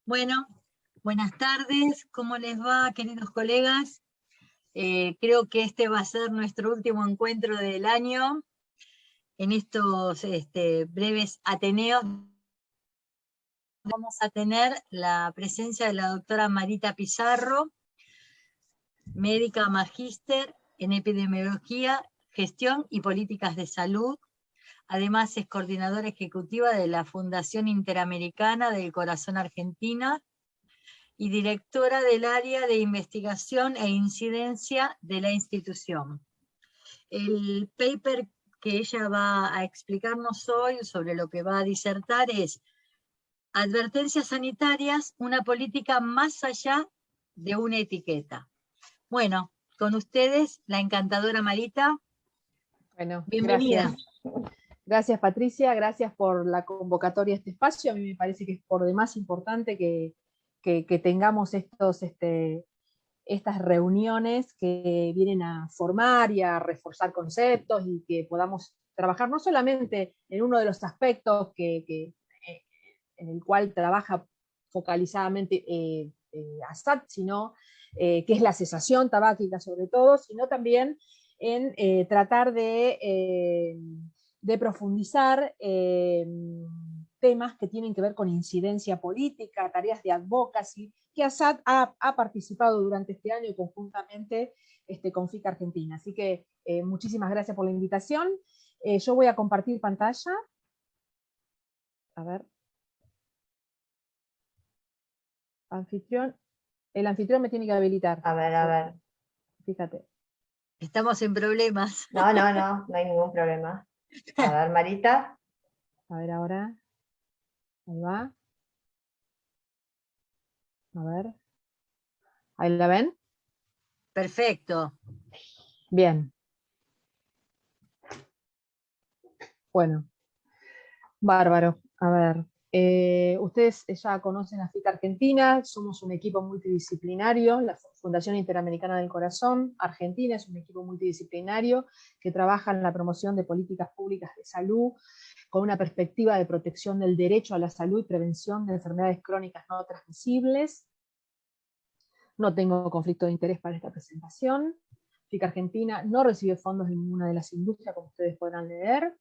Bueno, buenas tardes, ¿cómo les va, queridos colegas? Creo que este va a ser nuestro último encuentro del año en estos breves ateneos. Vamos a tener la presencia de la doctora Marita Pizarro, médica magíster en epidemiología, gestión y políticas de salud. Además es coordinadora ejecutiva de la Fundación Interamericana del Corazón Argentina y directora del área de investigación e incidencia de la institución. El paper que ella va a explicarnos hoy sobre lo que va a disertar es Advertencias sanitarias, una política más allá de una etiqueta. Bueno, con ustedes, la encantadora Marita. Bueno, Bienvenida. Gracias. Gracias, Patricia, gracias por la convocatoria a este espacio. A mí me parece que es por demás importante que tengamos estas reuniones que vienen a formar y a reforzar conceptos y que podamos trabajar no solamente en uno de los aspectos en el cual trabaja focalizadamente ASAT, sino que es la cesación tabáquica sobre todo, sino también en tratar de profundizar temas que tienen que ver con incidencia política, tareas de advocacy, que ASAT ha participado durante este año conjuntamente con FIC Argentina. Así que muchísimas gracias por la invitación. Yo voy a compartir pantalla. A ver. Anfitrión. El anfitrión me tiene que habilitar. A ver. Fíjate. Estamos en problemas. No hay ningún problema. A ver, Marita. A ver ahora. Ahí va. A ver. ¿Ahí la ven? Perfecto. Bien. Bueno. Bárbaro. A ver. Ustedes ya conocen a FIC Argentina, somos un equipo multidisciplinario, la Fundación Interamericana del Corazón Argentina es un equipo multidisciplinario que trabaja en la promoción de políticas públicas de salud con una perspectiva de protección del derecho a la salud y prevención de enfermedades crónicas no transmisibles. No tengo conflicto de interés para esta presentación. FIC Argentina no recibe fondos de ninguna de las industrias, como ustedes podrán leer.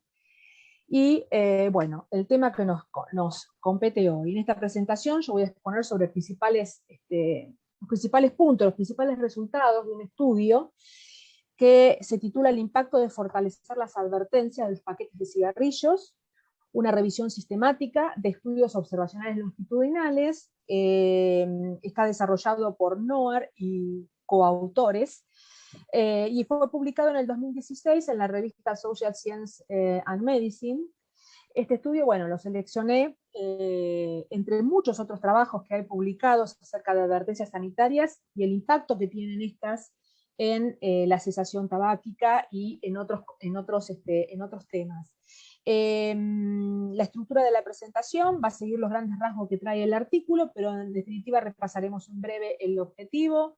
Y bueno, el tema que nos compete hoy. En esta presentación yo voy a exponer sobre los principales puntos, los principales resultados de un estudio que se titula El impacto de fortalecer las advertencias de los paquetes de cigarrillos, una revisión sistemática de estudios observacionales longitudinales, está desarrollado por NOAR y coautores, y fue publicado en el 2016 en la revista Social Science and Medicine. Este estudio, bueno, lo seleccioné entre muchos otros trabajos que hay publicados acerca de advertencias sanitarias y el impacto que tienen estas en la cesación tabáquica y en otros temas. La estructura de la presentación va a seguir los grandes rasgos que trae el artículo, pero en definitiva repasaremos en breve el objetivo.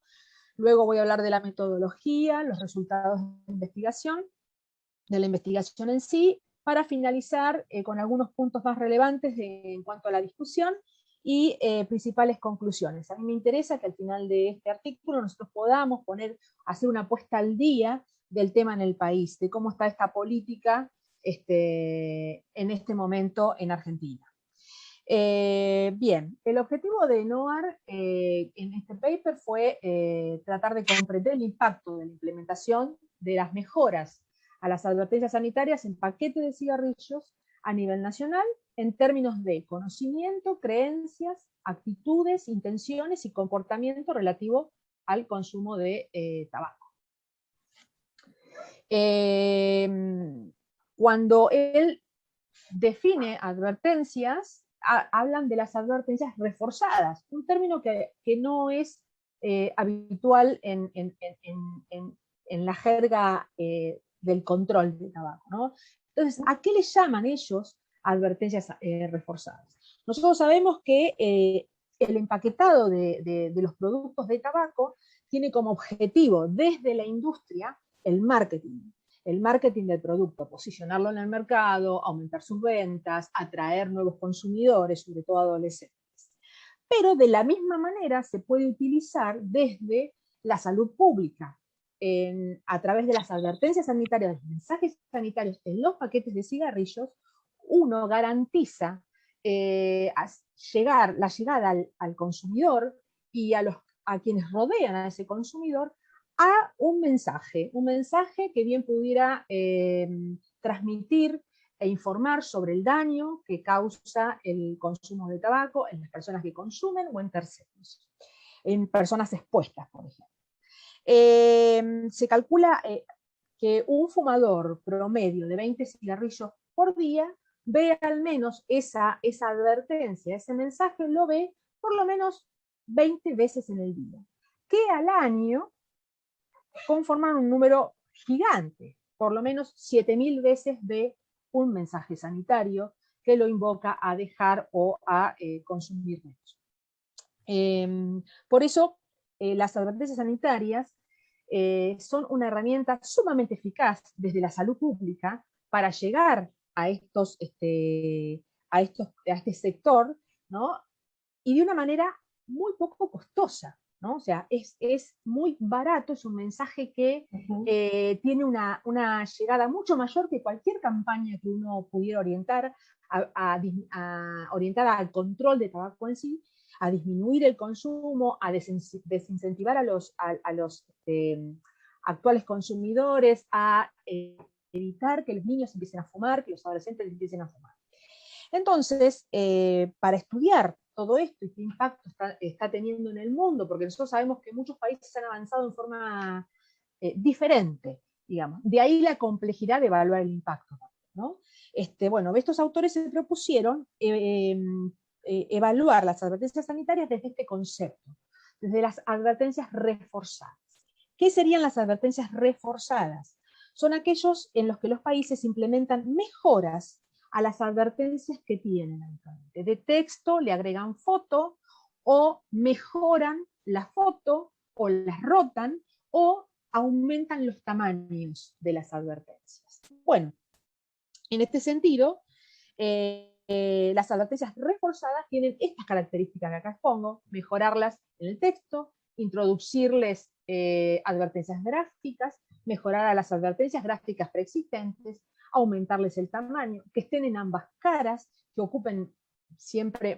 Luego voy a hablar de la metodología, los resultados de la investigación en sí, para finalizar con algunos puntos más relevantes en cuanto a la discusión y principales conclusiones. A mí me interesa que al final de este artículo nosotros podamos hacer una puesta al día del tema en el país, de cómo está esta política en este momento en Argentina. Bien, el objetivo de NOAR en este paper fue tratar de comprender el impacto de la implementación de las mejoras a las advertencias sanitarias en paquetes de cigarrillos a nivel nacional en términos de conocimiento, creencias, actitudes, intenciones y comportamiento relativo al consumo de tabaco. Cuando él define advertencias, hablan de las advertencias reforzadas, un término que no es habitual en la jerga del control del tabaco, ¿no? Entonces, ¿a qué le llaman ellos advertencias reforzadas? Nosotros sabemos que el empaquetado de los productos de tabaco tiene como objetivo desde la industria el marketing del producto, posicionarlo en el mercado, aumentar sus ventas, atraer nuevos consumidores, sobre todo adolescentes. Pero de la misma manera se puede utilizar desde la salud pública, a través de las advertencias sanitarias, de los mensajes sanitarios en los paquetes de cigarrillos. Uno garantiza la llegada al consumidor y a quienes rodean a ese consumidor a un mensaje que bien pudiera transmitir e informar sobre el daño que causa el consumo de tabaco en las personas que consumen o en terceros, en personas expuestas, por ejemplo. Se calcula que un fumador promedio de 20 cigarrillos por día ve al menos esa advertencia, ese mensaje lo ve por lo menos 20 veces en el día, que al año conforman un número gigante. Por lo menos 7.000 veces ve un mensaje sanitario que lo invoca a dejar o a consumir menos. Por eso, las advertencias sanitarias son una herramienta sumamente eficaz desde la salud pública para llegar a este sector, ¿no? Y de una manera muy poco costosa, ¿no? O sea, es muy barato, es un mensaje que tiene una llegada mucho mayor que cualquier campaña que uno pudiera orientar orientada al control de tabaco en sí, a disminuir el consumo, a desincentivar a los actuales consumidores, a evitar que los niños empiecen a fumar, que los adolescentes empiecen a fumar. Entonces, para estudiar todo esto y qué impacto está teniendo en el mundo, porque nosotros sabemos que muchos países han avanzado en forma diferente, digamos. De ahí la complejidad de evaluar el impacto, ¿no? Bueno, estos autores se propusieron evaluar las advertencias sanitarias desde este concepto, desde las advertencias reforzadas. ¿Qué serían las advertencias reforzadas? Son aquellos en los que los países implementan mejoras a las advertencias que tienen actualmente. De texto le agregan foto, o mejoran la foto, o las rotan, o aumentan los tamaños de las advertencias. Bueno, en este sentido, las advertencias reforzadas tienen estas características que acá expongo: mejorarlas en el texto, introducirles advertencias gráficas, mejorar a las advertencias gráficas preexistentes, aumentarles el tamaño, que estén en ambas caras, que ocupen siempre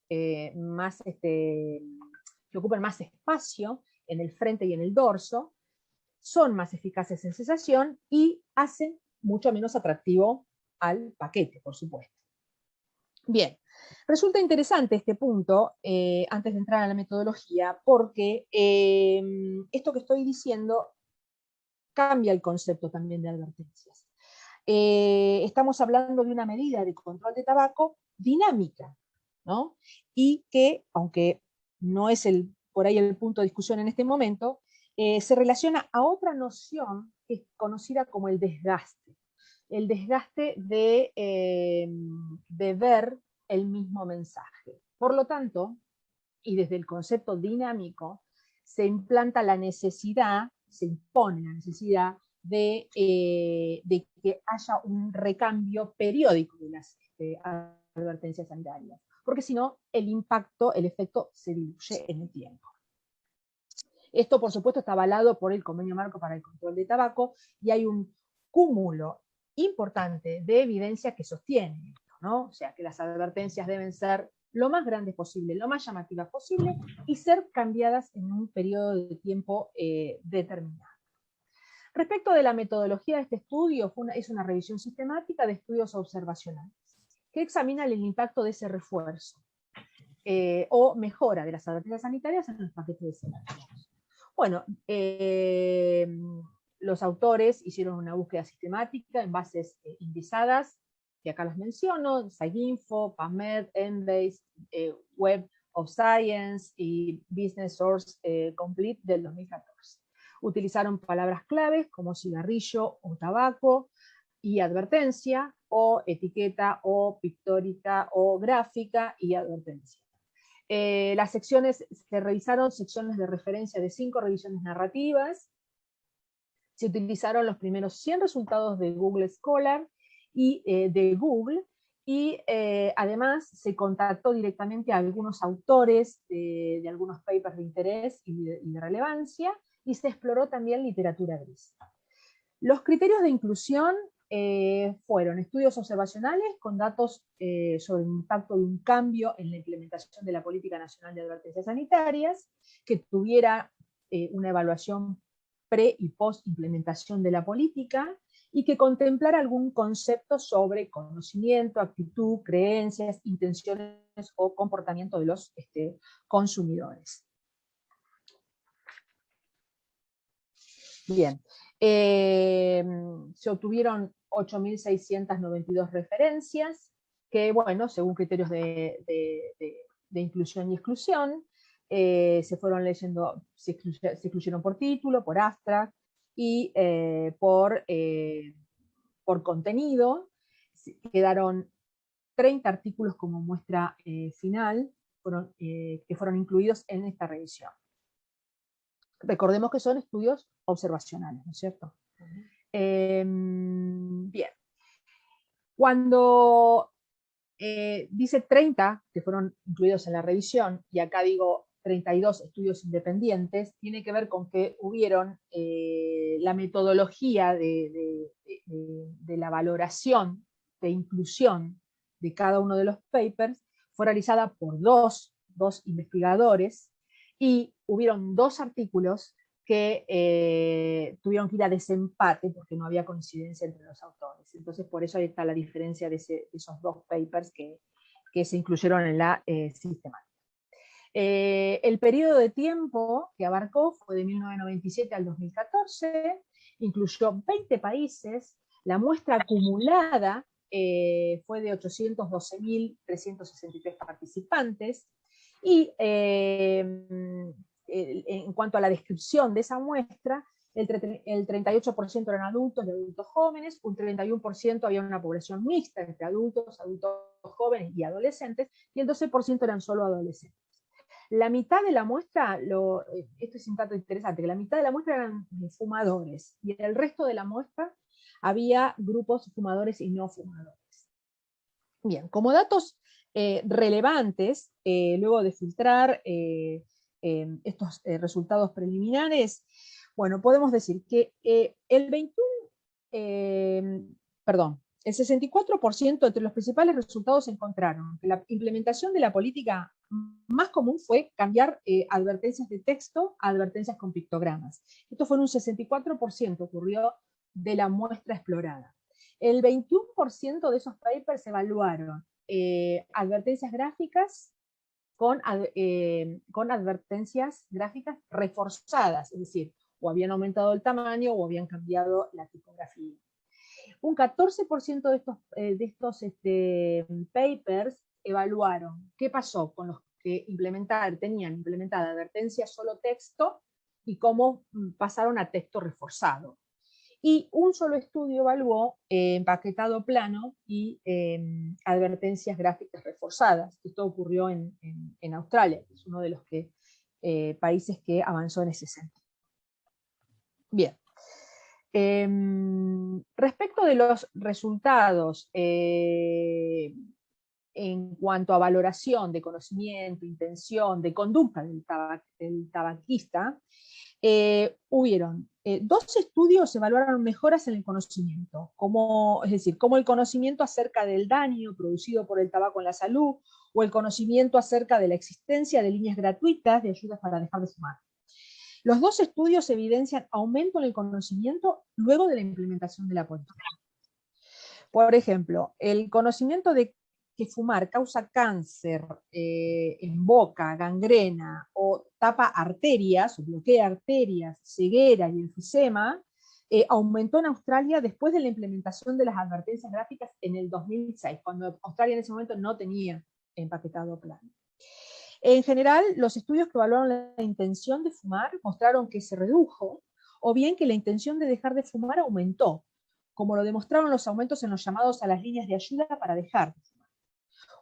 que ocupen más espacio en el frente y en el dorso, son más eficaces en cesación y hacen mucho menos atractivo al paquete, por supuesto. Bien, resulta interesante este punto, antes de entrar a la metodología, porque esto que estoy diciendo cambia el concepto también de advertencias. Estamos hablando de una medida de control de tabaco dinámica, ¿no? Y que, aunque no es por ahí el punto de discusión en este momento, se relaciona a otra noción que es conocida como el desgaste. El desgaste de ver el mismo mensaje. Por lo tanto, y desde el concepto dinámico, se implanta la necesidad, se impone la necesidad de que haya un recambio periódico de las advertencias sanitarias, porque si no, el impacto, el efecto se diluye en el tiempo. Esto, por supuesto, está avalado por el Convenio Marco para el Control de Tabaco, y hay un cúmulo importante de evidencia que sostiene esto, ¿no? O sea, que las advertencias deben ser lo más grandes posible, lo más llamativas posible, y ser cambiadas en un periodo de tiempo determinado. Respecto de la metodología de este estudio, es una revisión sistemática de estudios observacionales, que examinan el impacto de ese refuerzo o mejora de las advertencias sanitarias en los paquetes de cigarrillos. Bueno, los autores hicieron una búsqueda sistemática en bases indizadas, que acá las menciono: SciInfo, PubMed, Embase, Web of Science y Business Source Complete del 2014. Utilizaron palabras claves como cigarrillo o tabaco, y advertencia, o etiqueta, o pictórica, o gráfica, y advertencia. Las secciones, se revisaron secciones de referencia de 5 revisiones narrativas. Se utilizaron los primeros 100 resultados de Google Scholar y de Google, Y además se contactó directamente a algunos autores de algunos papers de interés y de relevancia, y se exploró también literatura gris. Los criterios de inclusión fueron estudios observacionales con datos sobre el impacto de un cambio en la implementación de la Política Nacional de Advertencias Sanitarias, que tuviera una evaluación pre y post implementación de la política, y que contemplara algún concepto sobre conocimiento, actitud, creencias, intenciones o comportamiento de los consumidores. Bien, se obtuvieron 8.692 referencias, que, bueno, según criterios de inclusión y exclusión, se fueron leyendo, se excluyeron por título, por abstract y por contenido. Quedaron 30 artículos como muestra final, que fueron incluidos en esta revisión. Recordemos que son estudios observacionales, ¿no es cierto? Bien. Cuando dice 30 que fueron incluidos en la revisión, y acá digo 32 estudios independientes, tiene que ver con que hubieron la metodología de la valoración de inclusión de cada uno de los papers fue realizada por dos investigadores, y hubieron 2 artículos que tuvieron que ir a desempate porque no había coincidencia entre los autores. Entonces, por eso ahí está la diferencia de esos 2 papers que se incluyeron en la sistemática. El periodo de tiempo que abarcó fue de 1997 al 2014, incluyó 20 países, la muestra acumulada fue de 812.363 participantes, y en cuanto a la descripción de esa muestra, el 38% eran adultos y adultos jóvenes, un 31% había una población mixta entre adultos jóvenes y adolescentes, y el 12% eran solo adolescentes. La mitad de la muestra, esto es un dato interesante, que la mitad de la muestra eran fumadores, y el resto de la muestra había grupos fumadores y no fumadores. Bien, como datos relevantes, luego de filtrar estos resultados preliminares, bueno, podemos decir que el 64% entre los principales resultados encontraron que la implementación de la política más común fue cambiar advertencias de texto a advertencias con pictogramas. Esto fue en un 64%, ocurrió de la muestra explorada. El 21% de esos papers evaluaron advertencias gráficas con advertencias gráficas reforzadas, es decir, o habían aumentado el tamaño o habían cambiado la tipografía. Un 14% de estos papers evaluaron qué pasó con los que tenían implementada advertencia solo texto y cómo pasaron a texto reforzado. Y un solo estudio evaluó empaquetado plano y advertencias gráficas reforzadas. Esto ocurrió en Australia, que es uno de los países que avanzó en ese sentido. Bien. Respecto de los resultados en cuanto a valoración de conocimiento, intención, de conducta del tabaquista, hubieron 2 estudios evaluaron mejoras en el conocimiento, es decir, como el conocimiento acerca del daño producido por el tabaco en la salud, o el conocimiento acerca de la existencia de líneas gratuitas de ayudas para dejar de fumar. Los 2 estudios evidencian aumento en el conocimiento luego de la implementación de la política. Por ejemplo, el conocimiento de que fumar causa cáncer en boca, gangrena, o tapa arterias, o bloquea arterias, ceguera y enfisema, aumentó en Australia después de la implementación de las advertencias gráficas en el 2006, cuando Australia en ese momento no tenía empaquetado plano. En general, los estudios que evaluaron la intención de fumar mostraron que se redujo, o bien que la intención de dejar de fumar aumentó, como lo demostraron los aumentos en los llamados a las líneas de ayuda para dejar de fumar.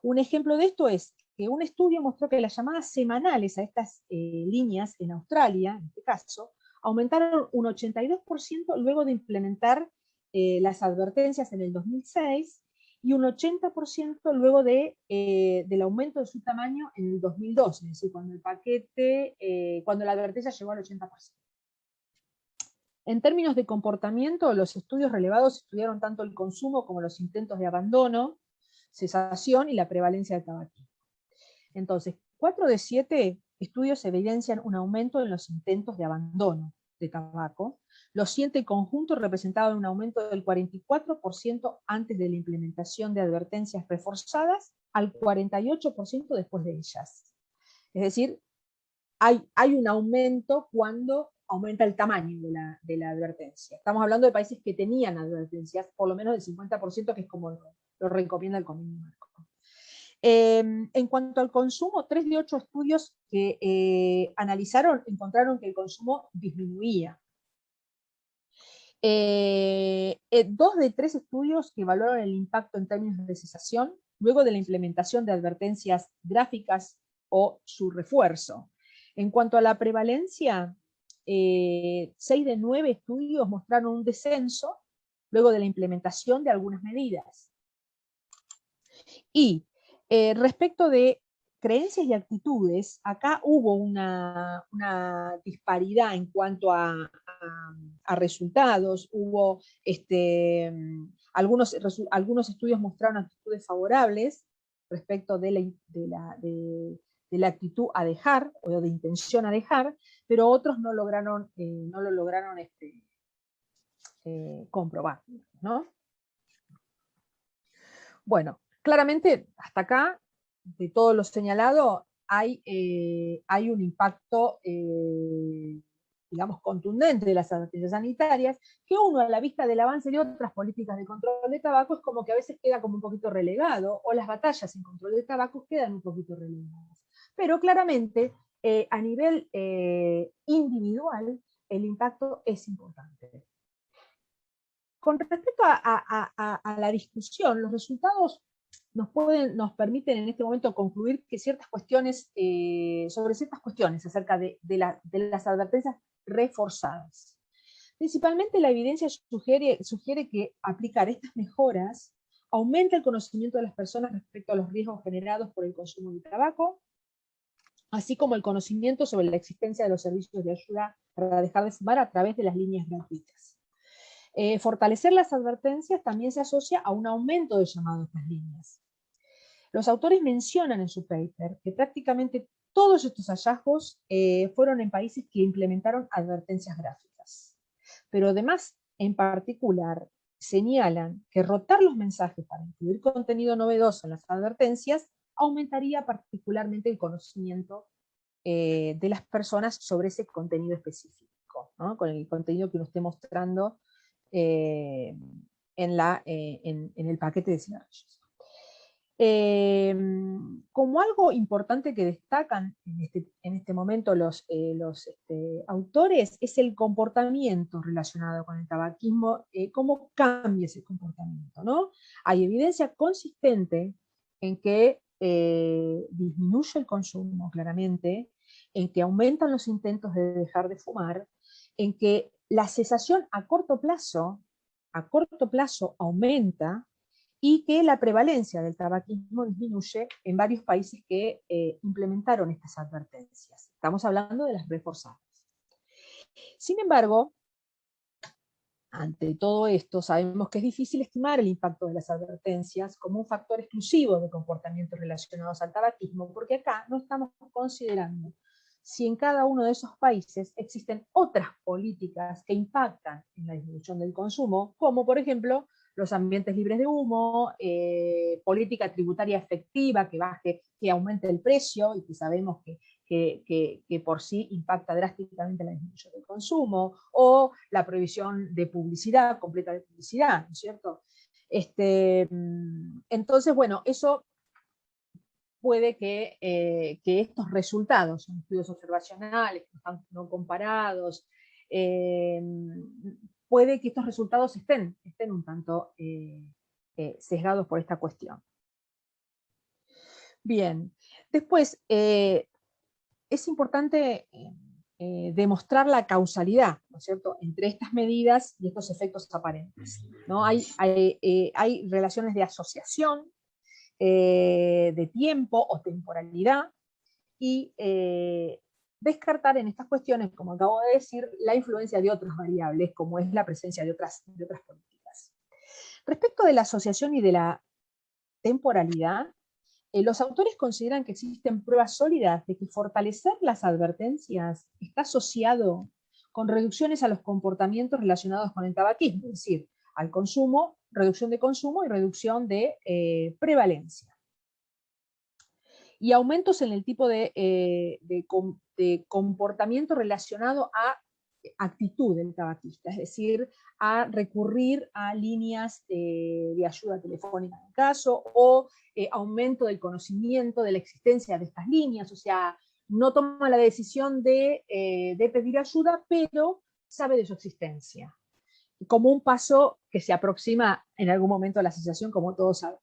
Un ejemplo de esto es que un estudio mostró que las llamadas semanales a estas líneas en Australia, en este caso, aumentaron un 82% luego de implementar las advertencias en el 2006, y un 80% luego del aumento de su tamaño en el 2012, es decir, cuando la advertencia llegó al 80%. En términos de comportamiento, los estudios relevados estudiaron tanto el consumo como los intentos de abandono, cesación y la prevalencia del tabaquismo. Entonces, 4 de 7 estudios evidencian un aumento en los intentos de abandono de tabaco. Los 7 en conjunto representaban un aumento del 44% antes de la implementación de advertencias reforzadas al 48% después de ellas. Es decir, hay un aumento cuando aumenta el tamaño de la advertencia. Estamos hablando de países que tenían advertencias, por lo menos del 50%, que es como lo recomienda el Convenio Marco. En cuanto al consumo, 3 de 8 estudios que analizaron encontraron que el consumo disminuía. 2 de 3 estudios que evaluaron el impacto en términos de cesación luego de la implementación de advertencias gráficas o su refuerzo. En cuanto a la prevalencia, 6 de 9 estudios mostraron un descenso luego de la implementación de algunas medidas. Y respecto de creencias y actitudes, acá hubo una disparidad en cuanto a resultados. Hubo algunos estudios mostraron actitudes favorables respecto de la actitud a dejar, o de intención a dejar, pero otros no lo lograron comprobar, ¿no? Bueno, claramente, hasta acá, de todo lo señalado, hay un impacto, digamos, contundente de las advertencias sanitarias, que uno, a la vista del avance de otras políticas de control de tabaco, es como que a veces queda como un poquito relegado, o las batallas en control de tabaco quedan un poquito relegadas. Pero claramente, a nivel individual, el impacto es importante. Con respecto a la discusión, los resultados nos permiten en este momento concluir que sobre ciertas cuestiones acerca de las advertencias reforzadas. Principalmente la evidencia sugiere que aplicar estas mejoras aumenta el conocimiento de las personas respecto a los riesgos generados por el consumo de tabaco, así como el conocimiento sobre la existencia de los servicios de ayuda para dejar de fumar a través de las líneas gratuitas. Fortalecer las advertencias también se asocia a un aumento del llamado a estas líneas. Los autores mencionan en su paper que prácticamente todos estos hallazgos fueron en países que implementaron advertencias gráficas. Pero además, en particular, señalan que rotar los mensajes para incluir contenido novedoso en las advertencias aumentaría particularmente el conocimiento de las personas sobre ese contenido específico, ¿no? Con el contenido que uno esté mostrando en el paquete de cigarrillos. Como algo importante que destacan en este momento los autores es el comportamiento relacionado con el tabaquismo, cómo cambia ese comportamiento, ¿no? Hay evidencia consistente en que disminuye el consumo, claramente, en que aumentan los intentos de dejar de fumar, en que la cesación a corto plazo aumenta, y que la prevalencia del tabaquismo disminuye en varios países que implementaron estas advertencias. Estamos hablando de las reforzadas. Sin embargo, ante todo esto, sabemos que es difícil estimar el impacto de las advertencias como un factor exclusivo de comportamientos relacionados al tabaquismo, porque acá no estamos considerando si en cada uno de esos países existen otras políticas que impactan en la disminución del consumo, como por ejemplo los ambientes libres de humo, política tributaria efectiva que aumente el precio, y que sabemos que por sí impacta drásticamente la disminución del consumo, o la prohibición de publicidad, completa de publicidad, ¿no es cierto? Entonces, bueno, eso puede que estos resultados, son estudios observacionales, que están no comparados, puede que estos resultados estén un tanto sesgados por esta cuestión. Bien, después, es importante demostrar la causalidad, ¿no es cierto?, entre estas medidas y estos efectos aparentes, ¿no? Hay relaciones de asociación, de tiempo o temporalidad, y descartar en estas cuestiones, como acabo de decir, la influencia de otras variables, como es la presencia de otras políticas. Respecto de la asociación y de la temporalidad, los autores consideran que existen pruebas sólidas de que fortalecer las advertencias está asociado con reducciones a los comportamientos relacionados con el tabaquismo, es decir, al consumo, reducción de consumo y reducción de prevalencia. Y aumentos en el tipo de comportamiento relacionado a actitud del tabaquista, es decir, a recurrir a líneas de ayuda telefónica en el caso, o aumento del conocimiento de la existencia de estas líneas, o sea, no toma la decisión de pedir ayuda, pero sabe de su existencia, como un paso que se aproxima en algún momento a la asociación, como todos sabemos.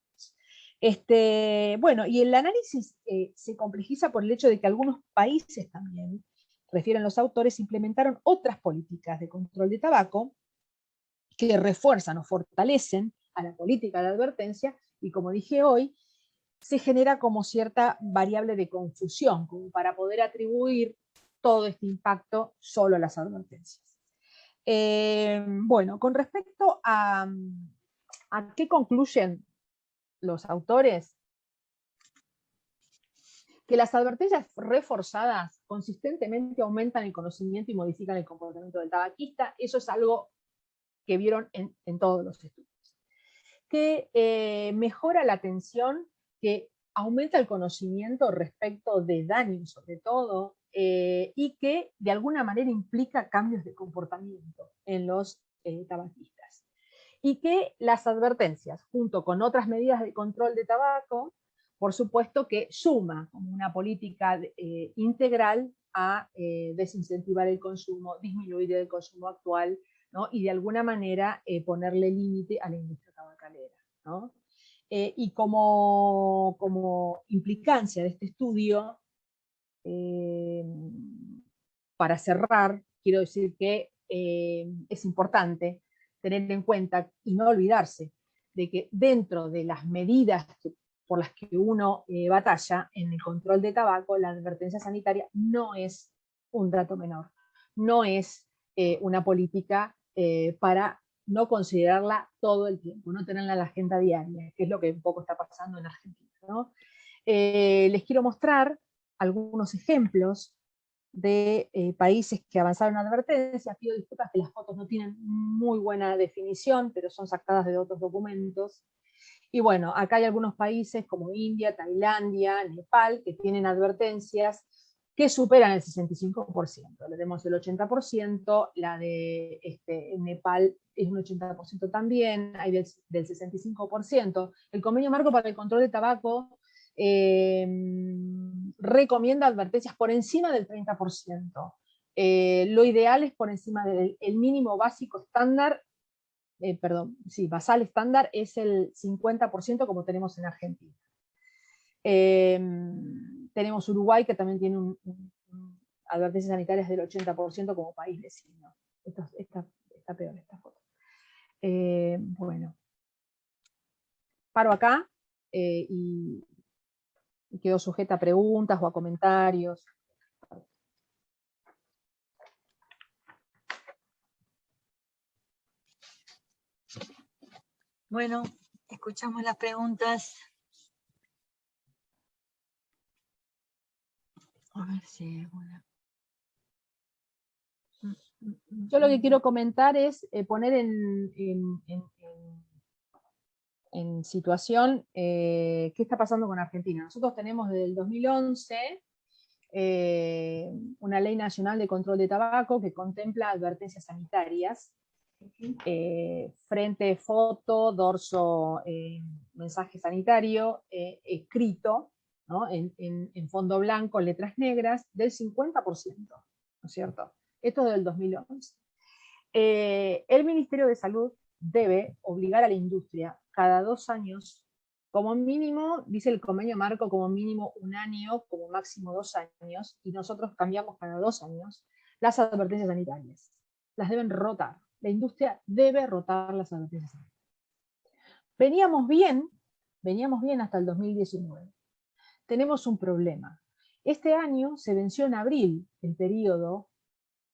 Bueno, y el análisis se complejiza por el hecho de que algunos países también, refieren los autores, implementaron otras políticas de control de tabaco que refuerzan o fortalecen a la política de advertencia, y como dije hoy, se genera como cierta variable de confusión, como para poder atribuir todo este impacto solo a las advertencias. Bueno, con respecto a qué concluyen los autores, que las advertencias reforzadas consistentemente aumentan el conocimiento y modifican el comportamiento del tabaquista. Eso es algo que vieron en todos los estudios. Que mejora la atención, que aumenta el conocimiento respecto de daños sobre todo, y que de alguna manera implica cambios de comportamiento en los tabaquistas. Y que las advertencias, junto con otras medidas de control de tabaco, por supuesto que suma como una política integral a desincentivar el consumo, disminuir el consumo actual, ¿no? Y de alguna manera ponerle límite a la industria tabacalera, ¿no? Y como implicancia de este estudio, para cerrar, quiero decir que es importante tener en cuenta y no olvidarse de que dentro de las medidas por las que uno batalla en el control de tabaco, la advertencia sanitaria no es un dato menor, no es una política para no considerarla todo el tiempo, no tenerla en la agenda diaria, que es lo que un poco está pasando en Argentina, ¿no? Les quiero mostrar algunos ejemplos de países que avanzaron en advertencias. Pido disculpas que las fotos no tienen muy buena definición, pero son sacadas de otros documentos. Y bueno, acá hay algunos países como India, Tailandia, Nepal, que tienen advertencias que superan el 65%. Le demos el 80%, la de Nepal es un 80% también, hay del 65%. El Convenio Marco para el Control de Tabaco recomienda advertencias por encima del 30%. Lo ideal es por encima del mínimo básico estándar, basal estándar es el 50%, como tenemos en Argentina. Tenemos Uruguay, que también tiene advertencias sanitarias del 80% como país vecino. Está peor esta foto. Bueno, paro acá y quedo sujeta a preguntas o a comentarios. Bueno, escuchamos las preguntas. A ver si hay alguna. Yo lo que quiero comentar es poner en situación qué está pasando con Argentina. Nosotros tenemos desde el 2011 una ley nacional de control de tabaco que contempla advertencias sanitarias, frente, foto, dorso, mensaje sanitario, escrito, ¿no? en fondo blanco, letras negras, del 50%, ¿no es cierto? Esto es del 2011. El Ministerio de Salud debe obligar a la industria cada 2 años, como mínimo, dice el convenio marco, como mínimo 1 año, como máximo 2 años, y nosotros cambiamos cada 2 años, las advertencias sanitarias. Las deben rotar. La industria debe rotar las advertencias sanitarias. Veníamos bien hasta el 2019. Tenemos un problema. Este año se venció en abril el periodo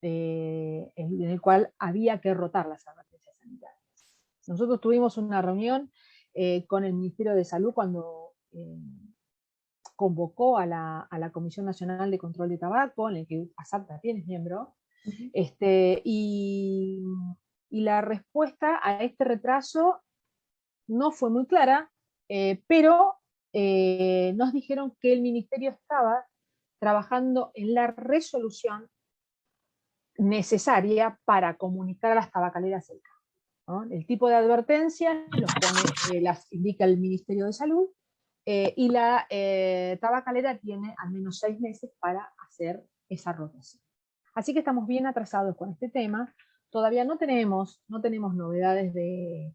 en el cual había que rotar las advertencias sanitarias. Nosotros tuvimos una reunión con el Ministerio de Salud cuando convocó a la Comisión Nacional de Control de Tabaco, en el que ASAP también es miembro, y la respuesta a este retraso no fue muy clara, pero nos dijeron que el Ministerio estaba trabajando en la resolución necesaria para comunicar a las tabacaleras el cambio, ¿no? El tipo de advertencia las indica el Ministerio de Salud, y la tabacalera tiene al menos 6 meses para hacer esa rotación. Así que estamos bien atrasados con este tema. Todavía no tenemos novedades de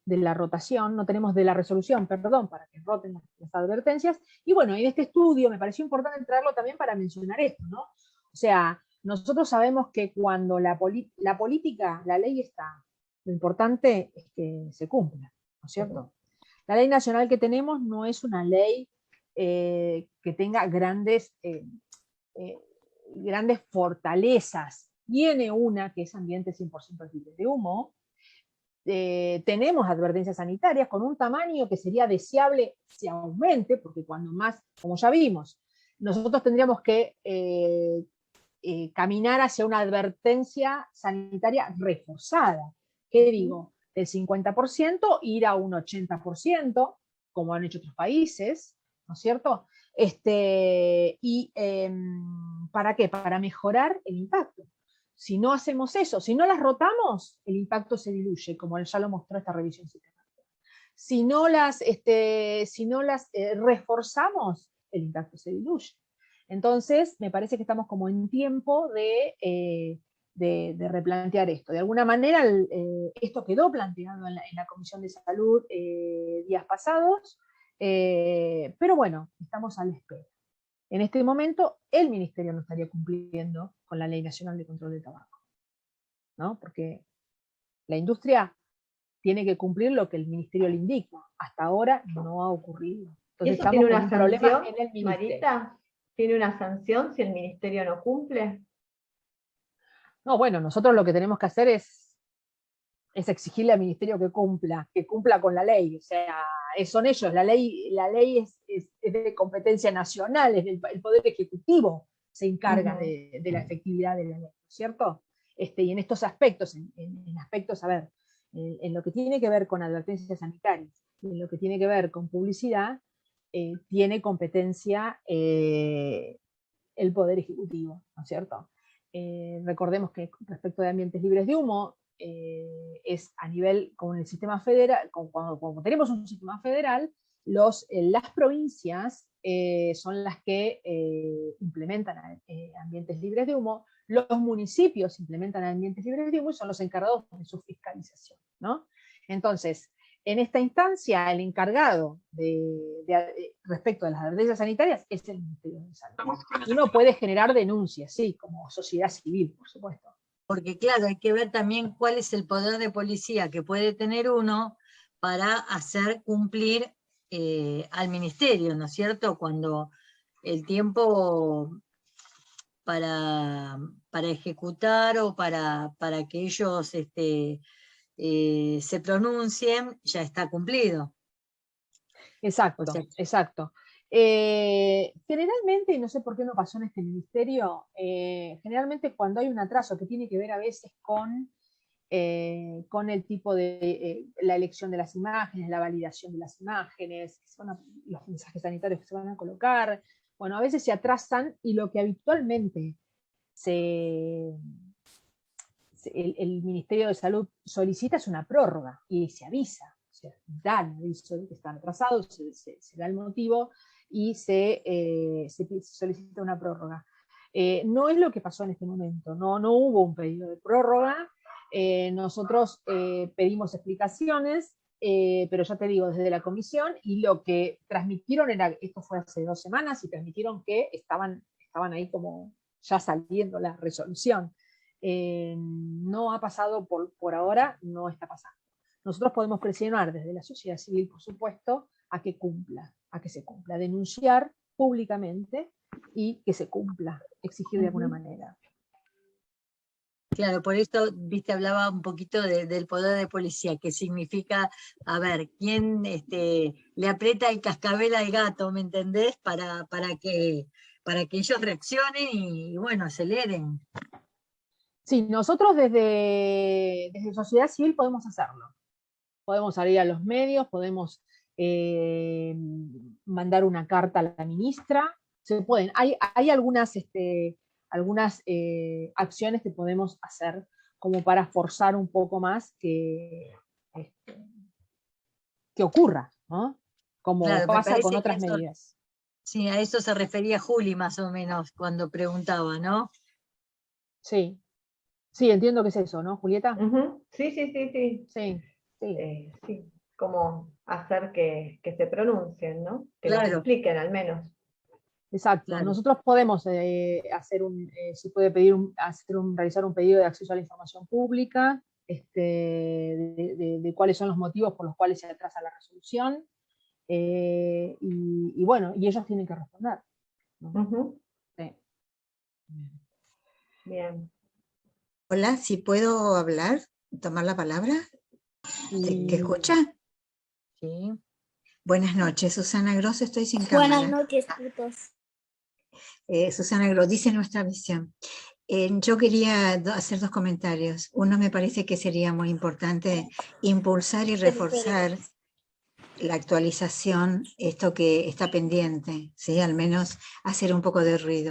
la rotación, no tenemos de la resolución, perdón, para que roten las advertencias. Y bueno, en este estudio me pareció importante traerlo también para mencionar esto, ¿no? O sea, nosotros sabemos que cuando la política, la ley está, lo importante es que se cumpla, ¿no es cierto? La ley nacional que tenemos no es una ley que tenga grandes fortalezas. Tiene una que es ambiente 100% libre de humo. Tenemos advertencias sanitarias con un tamaño que sería deseable se aumente, porque cuando más, como ya vimos, nosotros tendríamos que caminar hacia una advertencia sanitaria reforzada. ¿Qué digo? Del 50% ir a un 80%, como han hecho otros países, ¿no es cierto? ¿Para qué? Para mejorar el impacto. Si no hacemos eso, si no las rotamos, el impacto se diluye, como ya lo mostró esta revisión sistemática. Si no las reforzamos, el impacto se diluye. Entonces, me parece que estamos como en tiempo de replantear esto. De alguna manera, esto quedó planteado en la Comisión de Salud días pasados, pero bueno, estamos a la espera. En este momento, el Ministerio no estaría cumpliendo con la Ley Nacional de Control del Tabaco, ¿no? Porque la industria tiene que cumplir lo que el Ministerio le indica. Hasta ahora no ha ocurrido. ¿Y Entonces, eso estamos tiene con una un problema sanción, en el Ministerio. Marita? ¿Tiene una sanción si el Ministerio no cumple? No, bueno, nosotros lo que tenemos que hacer es exigirle al Ministerio que cumpla con la ley. O sea, son ellos. La ley es de competencia nacional, es el Poder Ejecutivo se encarga de la efectividad de la ley, ¿cierto? Y en estos aspectos, en aspectos, a ver, en lo que tiene que ver con advertencias sanitarias y en lo que tiene que ver con publicidad, tiene competencia el Poder Ejecutivo, ¿no es cierto? Recordemos que respecto de ambientes libres de humo, es a nivel, con el sistema federal, cuando tenemos un sistema federal, las provincias son las que implementan ambientes libres de humo, los municipios implementan ambientes libres de humo y son los encargados de su fiscalización, ¿no? Entonces, en esta instancia, el encargado respecto de las advertencias sanitarias es el Ministerio de Salud. Uno puede generar denuncias, sí, como sociedad civil, por supuesto. Porque claro, hay que ver también cuál es el poder de policía que puede tener uno para hacer cumplir al ministerio, ¿no es cierto? Cuando el tiempo para ejecutar o para que ellos se pronuncien ya está cumplido. Exacto, O sea, exacto. Generalmente, y no sé por qué no pasó en este ministerio, generalmente cuando hay un atraso que tiene que ver a veces con el tipo de la elección de las imágenes, la validación de las imágenes, los mensajes sanitarios que se van a colocar, bueno, a veces se atrasan y lo que habitualmente el Ministerio de Salud solicita es una prórroga y se avisa. O sea, da el aviso de que están atrasados, se da el motivo y se solicita una prórroga. No es lo que pasó en este momento, no hubo un pedido de prórroga. Nosotros pedimos explicaciones, pero ya te digo, desde la comisión, y lo que transmitieron era, esto fue hace 2 semanas, y transmitieron que estaban ahí como ya saliendo la resolución. No ha pasado por ahora, no está pasando. Nosotros podemos presionar desde la sociedad civil, por supuesto, a que se cumpla, denunciar públicamente y que se cumpla, exigir de alguna manera. Claro, por esto, viste, hablaba un poquito del poder de policía, que significa, a ver, quién le aprieta el cascabel al gato, ¿me entendés? Para que ellos reaccionen y bueno, aceleren. Sí, nosotros desde sociedad civil podemos hacerlo. Podemos salir a los medios, podemos mandar una carta a la ministra, se pueden. Hay algunas acciones que podemos hacer como para forzar un poco más que ocurra, ¿no? Como Claro, pasa con otras medidas. Sí, a eso se refería Juli más o menos cuando preguntaba, ¿no? Sí, entiendo que es eso, ¿no, Julieta? Sí. Sí, como hacer que se pronuncien, ¿no? Que lo expliquen al menos. Exacto. Claro. Nosotros podemos se puede pedir realizar un pedido de acceso a la información pública, de cuáles son los motivos por los cuales se atrasa la resolución, y bueno, y ellos tienen que responder, ¿no? Sí. Bien. Hola, si puedo hablar, tomar la palabra. ¿Te escucha? Sí. Buenas noches, Susana Gross, estoy sin cámara. Buenas noches, putos. Susana Gross, dice nuestra visión. Yo quería hacer dos comentarios. Uno, me parece que sería muy importante impulsar y reforzar la actualización, esto que está pendiente, ¿sí? Al menos hacer un poco de ruido.